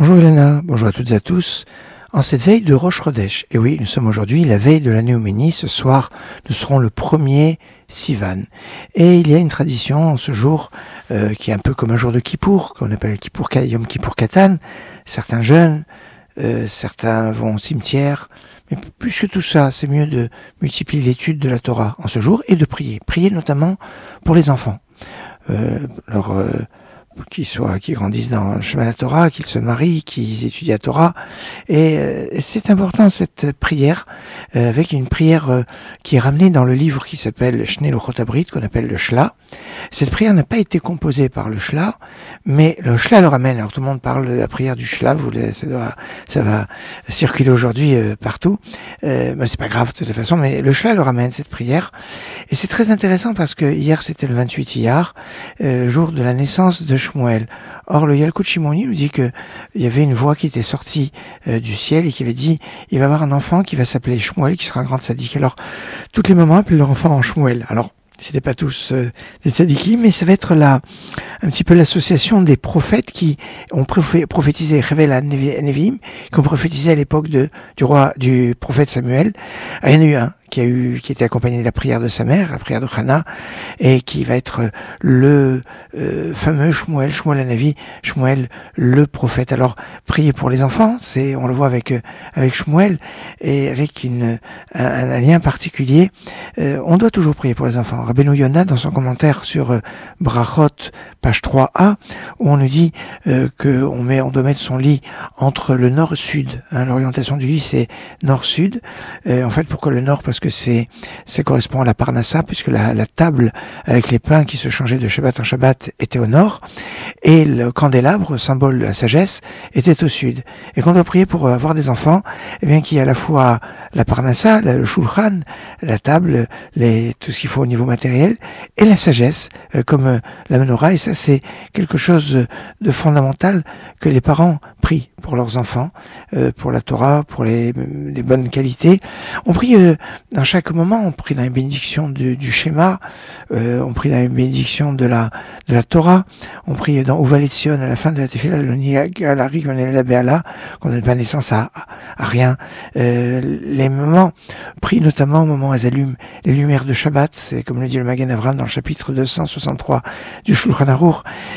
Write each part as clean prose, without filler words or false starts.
Bonjour Elena, bonjour à toutes et à tous. En cette veille de Rosh Chodesh, et oui, nous sommes aujourd'hui la veille de la Néoménie, ce soir nous serons le premier Sivan. Et il y a une tradition en ce jour qui est un peu comme un jour de Kippour, qu'on appelle Yom Kippour Katan. Certains jeûnent, certains vont au cimetière, mais plus que tout ça, c'est mieux de multiplier l'étude de la Torah en ce jour et de prier. Prier notamment pour les enfants. Qu'ils grandissent dans le chemin de la Torah, qu'ils se marient, qu'ils étudient la Torah. Et c'est important cette prière, avec une prière qui est ramenée dans le livre qui s'appelle Shnei Luchot Habrit, qu'on appelle le Shla. Cette prière n'a pas été composée par le Shla, mais le Shla le ramène. Alors tout le monde parle de la prière du Shla, ça va circuler aujourd'hui partout. Mais c'est pas grave de toute façon, mais le Shla le ramène, cette prière. Et c'est très intéressant parce que hier c'était le 28 Iyar, le jour de la naissance de Shmuel. Or, le Yalkut Shimoni nous dit que il y avait une voix qui était sortie du ciel et qui avait dit il va y avoir un enfant qui va s'appeler Shmuel, qui sera un grand tzaddik. Alors, toutes les mamans appellent leur enfant en Shmuel. Alors, c'était pas tous des tzaddikim, mais ça va être un petit peu l'association des prophètes qui ont prophétisé, Revel à Nevi'im, qui ont prophétisé à l'époque du prophète Samuel. Il y en a eu un qui était accompagné de la prière de sa mère, la prière de Hana, et qui va être le fameux Shmuel Hanavi, Shmuel le prophète. Alors, prier pour les enfants, on le voit avec Shmuel, et avec un lien particulier. On doit toujours prier pour les enfants. Rabbeinu Yonah, dans son commentaire sur Brachot, page 3a, où on nous dit on doit mettre son lit entre le nord et le sud. L'orientation du lit, c'est nord-sud. En fait, pourquoi le nord? Parce que ça correspond à la Parnassa, puisque la table avec les pains qui se changeaient de Shabbat en Shabbat était au nord, et le candélabre, symbole de la sagesse, était au sud. Et quand on doit prier pour avoir des enfants, eh bien, qu'il y a à la fois la Parnassa, le Shulchan, la table, tout ce qu'il faut au niveau matériel, et la sagesse, comme la menorah, et ça c'est quelque chose de fondamental que les parents prient pour leurs enfants, pour la Torah, pour des bonnes qualités. On prie dans chaque moment, on prie dans les bénédictions du schéma, on prie dans les bénédictions de la Torah, on prie dans Uva Letzion à la fin de la Tefila, l'Ari qu'on est la Béala, qu'on ne donne pas naissance à rien. Les moments, prie notamment au moment où elles allument les lumières de Shabbat, c'est comme le dit le Magen Avraham dans le chapitre 263 du Shulchan Aruch.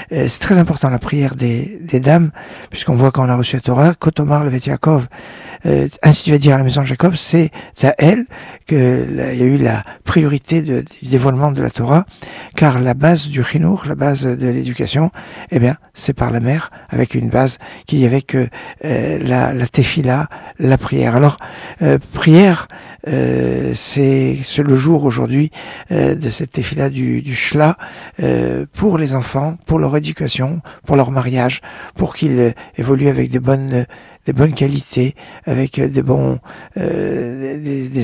C'est très important la prière des dames, puisqu'on voit quand on a reçu la Torah, Kotomar Levet Yaakov, ainsi tu vas dire à la maison de Jacob, c'est à elle qu'il y a eu la priorité du dévoilement de la Torah, car la base du chinour, la base de l'éducation, eh bien, c'est par la mère, avec une base qui y avec la tefila, la prière. Alors, prière, c'est le jour aujourd'hui de cette tefila du Shla pour les enfants, pour leur éducation, pour leur mariage, pour qu'ils évoluent avec des bonnes qualités, avec des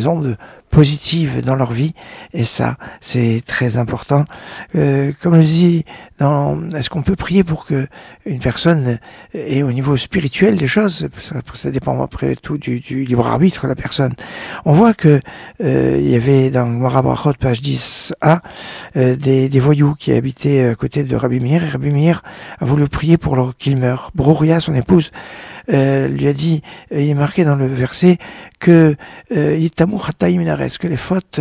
ondes positives dans leur vie, et ça, c'est très important. Comme je dis, est-ce qu'on peut prier pour que une personne ait au niveau spirituel des choses? Ça dépend après tout du libre arbitre de la personne. On voit que il y avait dans Gemara Brachot, page 10a, des voyous qui habitaient à côté de Rabbi Meir, et Rabbi Meir a voulu prier pour qu'il meure. Broria, son épouse, lui a dit, il est marqué dans le verset que que les fautes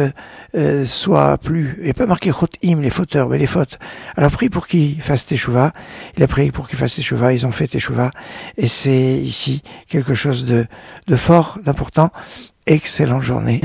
soient plus, et pas marqué chotim, les fauteurs, mais les fautes. Alors prie pour qu'ils fassent teshuva. Il a prié pour qu'ils fassent teshuva, ils ont fait teshuva, et c'est ici quelque chose de fort, d'important. Excellente journée.